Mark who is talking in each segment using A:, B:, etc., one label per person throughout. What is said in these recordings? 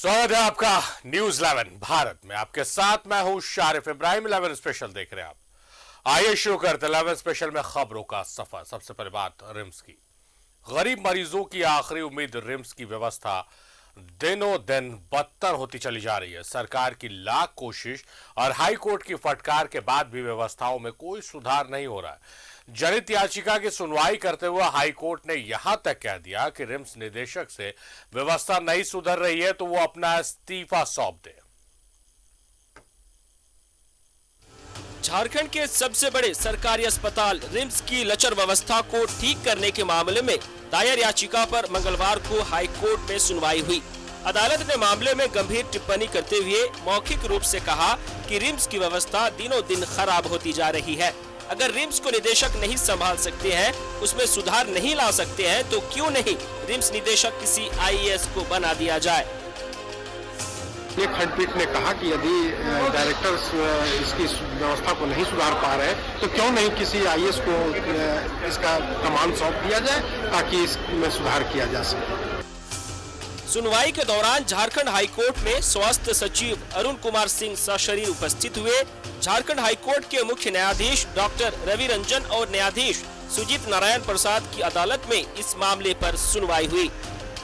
A: स्वागत है आपका न्यूज 11 भारत में। आपके साथ मैं हूं शारिफ इब्राहिम। 11 स्पेशल देख रहे हैं आप। आइए शुरू करते 11 स्पेशल में खबरों का सफर। सबसे पहले बात रिम्स की। गरीब मरीजों की आखिरी उम्मीद रिम्स की व्यवस्था दिनों दिन बदतर होती चली जा रही है। सरकार की लाख कोशिश और हाई कोर्ट की फटकार के बाद भी व्यवस्थाओं में कोई सुधार नहीं हो रहा है। जनहित याचिका की सुनवाई करते हुए हाई कोर्ट ने यहां तक कह दिया कि रिम्स निदेशक से व्यवस्था नहीं सुधर रही है तो वो अपना इस्तीफा सौंप दे।
B: झारखंड के सबसे बड़े सरकारी अस्पताल रिम्स की लचर व्यवस्था को ठीक करने के मामले में दायर याचिका पर मंगलवार को हाई कोर्ट में सुनवाई हुई। अदालत ने मामले में गंभीर टिप्पणी करते हुए मौखिक रूप से कहा कि रिम्स की व्यवस्था दिनों दिन खराब होती जा रही है। अगर रिम्स को निदेशक नहीं संभाल सकते हैं, उसमें सुधार नहीं ला सकते हैं, तो क्यों नहीं रिम्स निदेशक किसी आईएएस को बना दिया जाए।
C: ये खंडपीठ ने कहा कि यदि डायरेक्टर्स इसकी व्यवस्था को नहीं सुधार पा रहे तो क्यों नहीं किसी आईएएस को इसका कमान सौंप दिया जाए ताकि इसमें सुधार किया जा सके।
B: सुनवाई के दौरान झारखंड हाईकोर्ट में स्वास्थ्य सचिव अरुण कुमार सिंह सशरीर उपस्थित हुए। झारखंड हाईकोर्ट के मुख्य न्यायाधीश डॉक्टर रवि रंजन और न्यायाधीश सुजीत नारायण प्रसाद की अदालत में इस मामले पर सुनवाई हुई।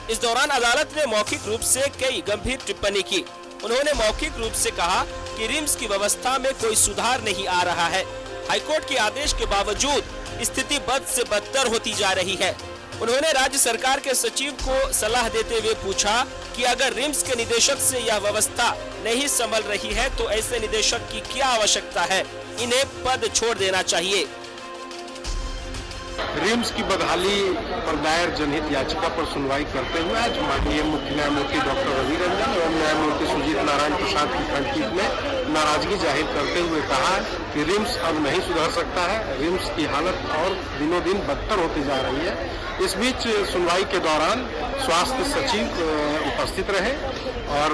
B: इस दौरान अदालत ने मौखिक रूप से कई गंभीर टिप्पणी की। उन्होंने मौखिक रूप से कहा कि रिम्स की व्यवस्था में कोई सुधार नहीं आ रहा है। हाईकोर्ट के आदेश के बावजूद स्थिति बद से बदतर होती जा रही है। उन्होंने राज्य सरकार के सचिव को सलाह देते हुए पूछा कि अगर रिम्स के निदेशक से यह व्यवस्था नहीं संभल रही है तो ऐसे निदेशक की क्या आवश्यकता है, इन्हें पद छोड़ देना चाहिए।
C: रिम्स की बदहाली पर दायर जनहित याचिका पर सुनवाई करते हुए आज माननीय मुख्य न्यायमूर्ति डॉक्टर रवि रंजन एवं न्यायमूर्ति सुजीत नारायण प्रसाद की खंडपीठ ने नाराजगी जाहिर करते हुए कहा कि रिम्स अब नहीं सुधर सकता है। रिम्स की हालत और दिनों दिन बदतर होती जा रही है। इस बीच सुनवाई के दौरान स्वास्थ्य सचिव उपस्थित रहे और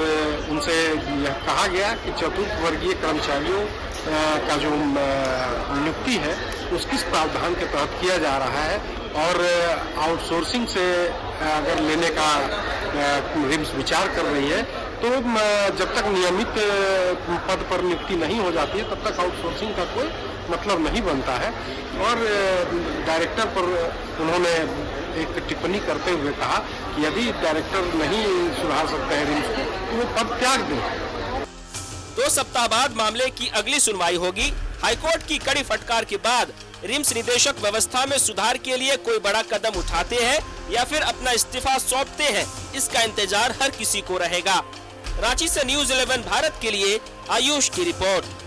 C: उनसे यह कहा गया कि चतुर्थ वर्गीय कर्मचारियों का जो नियुक्ति है उसकिस प्रावधान के तहत किया जा रहा है और आउटसोर्सिंग से अगर लेने का रिम्स विचार कर रही है तो जब तक नियमित पद पर नियुक्ति नहीं हो जाती है तब तक आउटसोर्सिंग का कोई मतलब नहीं बनता है। और डायरेक्टर पर उन्होंने एक टिप्पणी करते हुए कहा कि यदि डायरेक्टर नहीं सुधार सकते हैं रिम्स को तो वो पद त्याग दें।
B: 2 सप्ताह बाद मामले की अगली सुनवाई होगी। हाईकोर्ट की कड़ी फटकार के बाद रिम्स निदेशक व्यवस्था में सुधार के लिए कोई बड़ा कदम उठाते हैं या फिर अपना इस्तीफा सौंपते हैं, इसका इंतजार हर किसी को रहेगा। रांची से न्यूज 11 भारत के लिए आयुष की रिपोर्ट।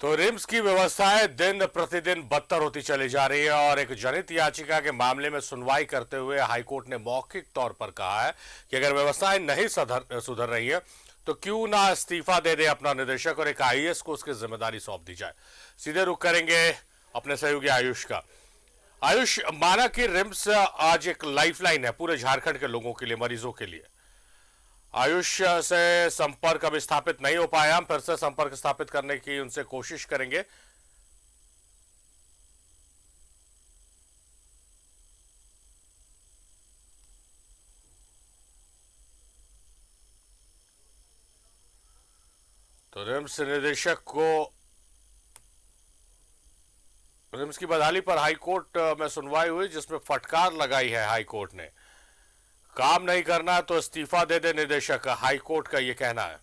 A: तो रिम्स की व्यवस्थाएं दिन प्रतिदिन बदतर होती चली जा रही है और एक जनहित याचिका के मामले में सुनवाई करते हुए हाईकोर्ट ने मौखिक तौर पर कहा है कि अगर व्यवस्थाएं नहीं सुधर रही है तो क्यों ना इस्तीफा दे दे अपना निदेशक और एक आईएएस को उसकी जिम्मेदारी सौंप दी जाए। सीधे रुख करेंगे अपने सहयोगी आयुष का। आयुष, माना कि रिम्स आज एक लाइफलाइन है पूरे झारखंड के लोगों के लिए, मरीजों के लिए। आयुष से संपर्क अभी स्थापित नहीं हो पाया, हम फिर से संपर्क स्थापित करने की उनसे कोशिश करेंगे। तो रिम्स निदेशक को रिम्स की बदहाली पर हाईकोर्ट में सुनवाई हुई जिसमें फटकार लगाई है हाईकोर्ट ने। काम नहीं करना तो इस्तीफा दे दे निदेशक, हाईकोर्ट का यह कहना है।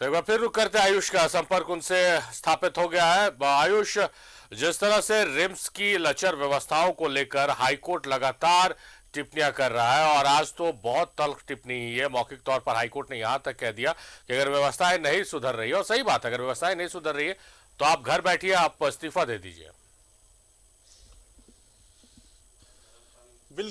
A: तो एक बार फिर रुक करते आयुष का संपर्क उनसे स्थापित हो गया है। आयुष, जिस तरह से रिम्स की लचर व्यवस्थाओं को लेकर हाईकोर्ट लगातार टिप्पणियां कर रहा है और आज तो बहुत तल्ख टिप्पणी ही है। मौखिक तौर पर हाईकोर्ट ने यहां तक कह दिया कि अगर व्यवस्थाएं नहीं सुधर रही है, और सही बात है, अगर व्यवस्थाएं नहीं सुधर रही है तो आप घर बैठिए, आप इस्तीफा दे दीजिए।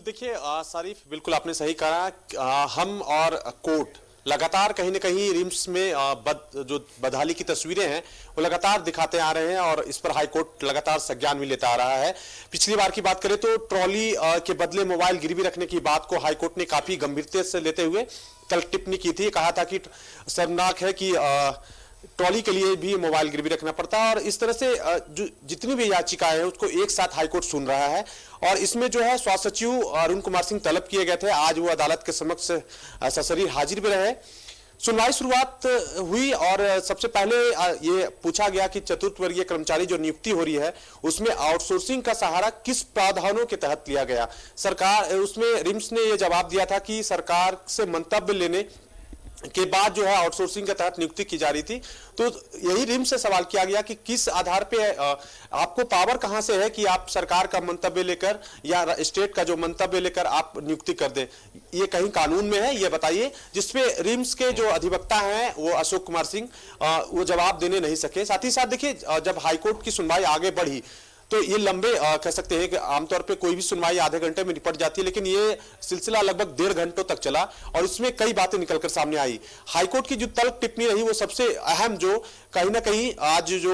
D: देखिए सारिफ, बिल्कुल आपने सही कहा। हम और कोर्ट लगातार कहीं न कहीं रिम्स में जो बदहाली की तस्वीरें हैं वो लगातार दिखाते आ रहे हैं और इस पर हाई कोर्ट लगातार संज्ञान भी लेता आ रहा है। पिछली बार की बात करें तो ट्रॉली के बदले मोबाइल गिरवी रखने की बात को हाई कोर्ट ने काफी गंभीरता से लेते हुए कल टिप्पणी की थी। कहा था कि शर्मनाक है कि ट्रॉली के लिए भी मोबाइल गिरवी रखना पड़ता है। और इस तरह से जो जितनी भी याचिकाएं हैं उसको एक साथ हाईकोर्ट सुन रहा है। और इसमें जो है स्वास्थ्य सचिव अरुण कुमार सिंह तलब किए गए थे, आज वो अदालत के समक्ष सशरीर हाजिर भी रहे। सुनवाई शुरुआत हुई और सबसे पहले ये पूछा गया कि चतुर्थ वर्गीय कर्मचारी जो नियुक्ति हो रही है उसमें आउटसोर्सिंग का सहारा किस प्रावधानों के तहत लिया गया। सरकार उसमें रिम्स ने ये जवाब दिया था कि सरकार से मंतव्य लेने के बाद जो है आउटसोर्सिंग के तहत नियुक्ति की जा रही थी। तो यही रिम्स से सवाल किया गया कि किस आधार पे आपको पावर कहां से है कि आप सरकार का मंतव्य लेकर या स्टेट का जो मंतव्य लेकर आप नियुक्ति कर दें, ये कहीं कानून में है ये बताइए। जिसपे रिम्स के जो अधिवक्ता हैं वो अशोक कुमार सिंह वो जवाब देने नहीं सके। साथ ही साथ देखिए जब हाईकोर्ट की सुनवाई आगे बढ़ी तो ये लंबे कह सकते हैं कि आमतौर पे कोई भी सुनवाई आधे घंटे में निपट जाती है, लेकिन ये सिलसिला लगभग 1.5 घंटों तक चला और इसमें कई बातें निकलकर सामने आई। हाईकोर्ट की जो तल्ख टिप्पणी रही वो सबसे अहम, जो कहीं ना कहीं आज जो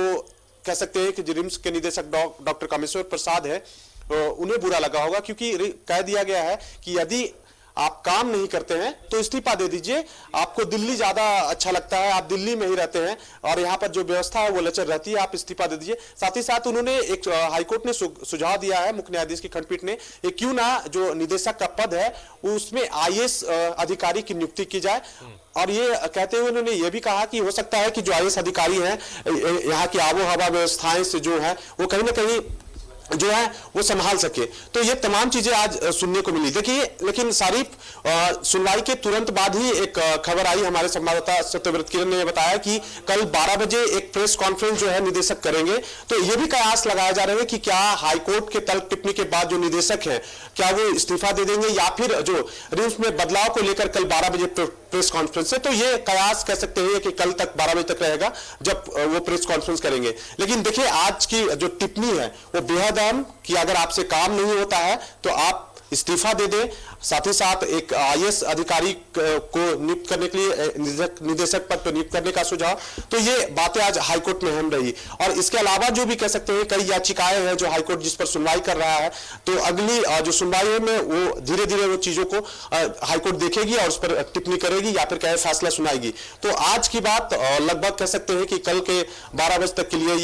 D: कह सकते हैं कि रिम्स के निदेशक डॉक्टर कामेश्वर प्रसाद है उन्हें बुरा लगा होगा, क्योंकि कह दिया गया है कि यदि आप काम नहीं करते हैं तो इस्तीफा दे दीजिए। आपको दिल्ली ज्यादा अच्छा लगता है, आप दिल्ली में ही रहते हैं और यहाँ पर जो व्यवस्था है वो लचर रहती है, आप इस्तीफा दे दीजिए। साथ ही साथ उन्होंने एक हाईकोर्ट ने सुझाव दिया है, मुख्य न्यायाधीश की खंडपीठ ने, क्यों ना जो निदेशक का पद है उसमें IAS अधिकारी की नियुक्ति की जाए। और ये कहते हुए उन्होंने ये भी कहा कि हो सकता है कि जो IAS अधिकारी हैं यहाँ की आबो हवा व्यवस्थाएं से जो है वो कहीं ना कहीं जो है वो संभाल सके। तो ये तमाम चीजें आज सुनने को मिली। देखिए लेकिन सारिफ सुनवाई के तुरंत बाद ही एक खबर आई, हमारे संवाददाता सत्यव्रत किरण ने बताया कि कल 12 बजे एक प्रेस कॉन्फ्रेंस जो है निदेशक करेंगे। तो ये भी कयास लगाया जा रहा है कि क्या हाईकोर्ट के तल्ख टिप्पणी के बाद जो निदेशक है क्या वो इस्तीफा दे देंगे या फिर जो रिम्स में बदलाव को लेकर कल 12 बजे प्रेस कॉन्फ्रेंस है। तो ये कयास कह सकते हैं कि कल तक 12 बजे तक रहेगा जब वो प्रेस कॉन्फ्रेंस करेंगे। लेकिन देखिए आज की जो टिप्पणी है वो बेहद अहम, कि अगर आपसे काम नहीं होता है तो आप इस्तीफा दे दें। साथ ही साथ एक IAS अधिकारी को नियुक्त करने के लिए निदेशक पद पर नियुक्त करने का सुझाव। तो ये बातें आज हाईकोर्ट में अहम रही। और इसके अलावा जो भी कह सकते हैं कई याचिकाएं हैं जो हाईकोर्ट जिस पर सुनवाई कर रहा है, तो अगली जो सुनवाई में वो धीरे धीरे वो चीजों को हाईकोर्ट देखेगी और उस पर टिप्पणी करेगी या फिर क्या फैसला सुनाएगी। तो आज की बात लगभग कह सकते हैं कि कल के 12 बजे तक के लिए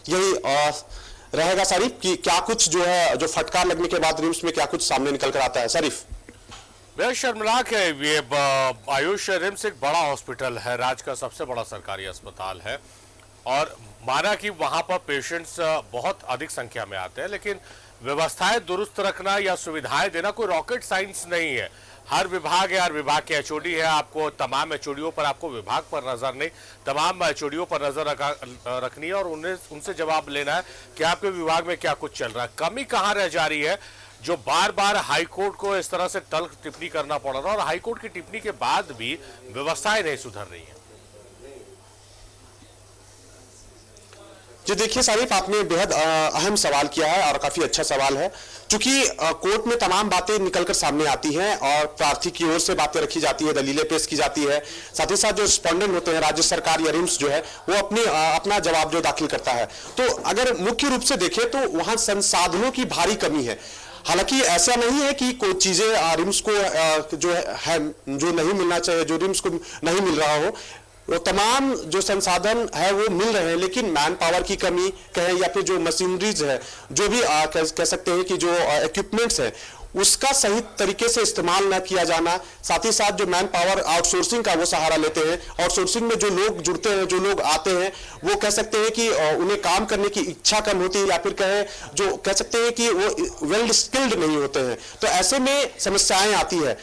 D: यही रहेगा सारिफ, कि क्या कुछ जो है जो फटकार लगने के बाद रिम्स में क्या कुछ सामने निकल कर आता है। सारिफ
A: बेहद शर्मनाक है ये। आयुष रिम्स एक बड़ा हॉस्पिटल है, राज्य का सबसे बड़ा सरकारी अस्पताल है और माना कि वहां पर पेशेंट्स बहुत अधिक संख्या में आते हैं, लेकिन व्यवस्थाएं दुरुस्त रखना या सुविधाएं देना कोई रॉकेट साइंस नहीं है। हर विभाग है, हर विभाग के HOD है, आपको तमाम HODओं पर आपको विभाग पर नजर नहीं, तमाम HODओं पर नजर रखनी है और उनसे जवाब लेना है कि आपके विभाग में क्या कुछ चल रहा है। कमी कहाँ रह जा रही है जो बार बार हाईकोर्ट को इस तरह से तल्ख टिप्पणी करना पड़ रहा है और हाईकोर्ट की टिप्पणी के बाद भी व्यवस्थाएं नहीं सुधर रही है।
D: जी देखिए सारिफ, आपने बेहद अहम सवाल किया है और काफी अच्छा सवाल है। चूंकि कोर्ट में तमाम बातें निकलकर सामने आती हैं और प्रार्थी की ओर से बातें रखी जाती है, दलीलें पेश की जाती है, साथ ही साथ जो रिस्पोंडेंट होते हैं राज्य सरकार या रिम्स जो है वो अपना जवाब जो दाखिल करता है। तो अगर मुख्य रूप से देखें तो वहां संसाधनों की भारी कमी है। हालांकि ऐसा नहीं है कि कोई चीजें रिम्स को जो है जो नहीं मिलना चाहिए, जो रिम्स को नहीं मिल रहा हो, वो तमाम जो संसाधन है वो मिल रहे हैं, लेकिन मैन पावर की कमी कहें या फिर जो मशीनरीज है, जो भी कह सकते हैं कि जो इक्विपमेंट्स है उसका सही तरीके से इस्तेमाल न किया जाना, साथ ही साथ जो मैन पावर आउटसोर्सिंग का वो सहारा लेते हैं। आउटसोर्सिंग में जो लोग जुड़ते हैं, जो लोग आते हैं, वो कह सकते हैं कि उन्हें काम करने की इच्छा कम होती है या फिर जो कह सकते हैं कि वो वेल स्किल्ड नहीं होते हैं। तो ऐसे में समस्याएं आती है।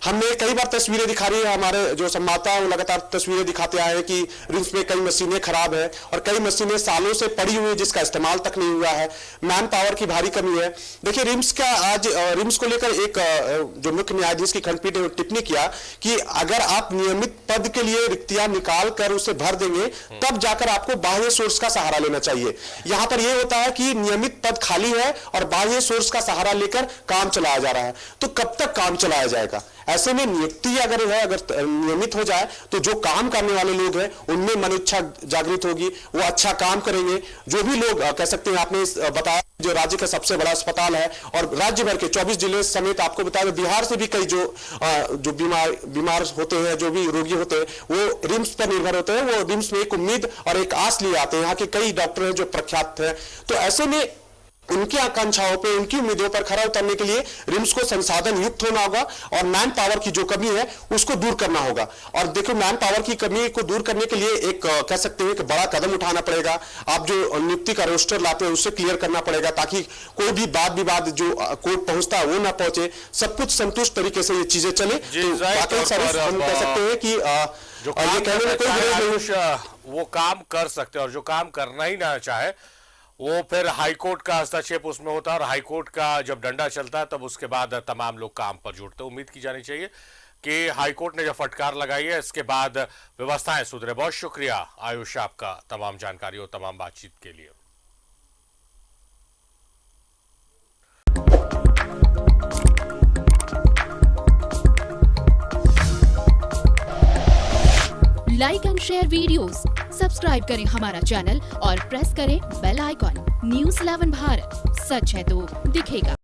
D: हमने कई बार तस्वीरें दिखा रही है, हमारे जो संवाददाता हैं वो लगातार तस्वीरें दिखाते आए हैं कि रिम्स में कई मशीनें खराब है और कई मशीनें सालों से पड़ी हुई है जिसका इस्तेमाल तक नहीं हुआ है। मैन पावर की भारी कमी है। देखिए रिम्स का आज रिम्स को लेकर एक जो मुख्य न्यायाधीश की खंडपीठ ने टिप्पणी किया कि अगर आप नियमित पद के लिए रिक्तियां निकाल कर उसे भर देंगे तब जाकर आपको बाह्य सोर्स का सहारा लेना चाहिए। यहां पर यह होता है कि नियमित पद खाली है और बाह्य सोर्स का सहारा लेकर काम चलाया जा रहा है। तो कब तक काम चलाया जाएगा? ऐसे में नियुक्ति अगर है, अगर नियमित हो जाए तो जो काम करने वाले लोग हैं उनमें मनोइच्छा जागृत होगी, वो अच्छा काम करेंगे। जो भी लोग कह सकते हैं, आपने बताया जो राज्य का सबसे बड़ा अस्पताल है और राज्य भर के 24 जिले समेत आपको बता दें बिहार से भी कई जो बीमार होते हैं, जो भी रोगी होते हैं वो रिम्स पर निर्भर होते हैं। वो रिम्स में एक उम्मीद और एक आस लिए आते हैं। यहाँ के कई डॉक्टर हैं जो प्रख्यात हैं। तो ऐसे में उनकी आकांक्षाओं पे, उनकी उम्मीदों पर खरा उतरने के लिए रिम्स को संसाधन युक्त होना होगा और मैन पावर की जो कमी है उसको दूर करना होगा। और देखो, मैन पावर की कमी को दूर करने के लिए एक कह सकते हैं कि बड़ा कदम उठाना पड़ेगा। आप जो नियुक्ति का रोस्टर लाते हैं उससे क्लियर करना पड़ेगा ताकि कोई भी वाद विवाद जो कोर्ट पहुंचता है वो ना पहुंचे, सब कुछ संतुष्ट तरीके से ये चीजें चले। तो वाकई सर्विस हम कह सकते हैं कि
A: जो काम करना चाहे वो काम कर सकते हैं और जो काम करना ही ना चाहे वो फिर हाईकोर्ट का हस्तक्षेप उसमें होता है और हाईकोर्ट का जब डंडा चलता है तब उसके बाद तमाम लोग काम पर जुटते। उम्मीद की जानी चाहिए कि हाईकोर्ट ने जो फटकार लगाई है इसके बाद व्यवस्थाएं सुधरे। बहुत शुक्रिया आयुष आपका तमाम जानकारी और तमाम बातचीत के लिए।
E: Like and share videos, subscribe करें हमारा चैनल और प्रेस करें बेल आइकॉन। News 11 भारत, सच है तो दिखेगा।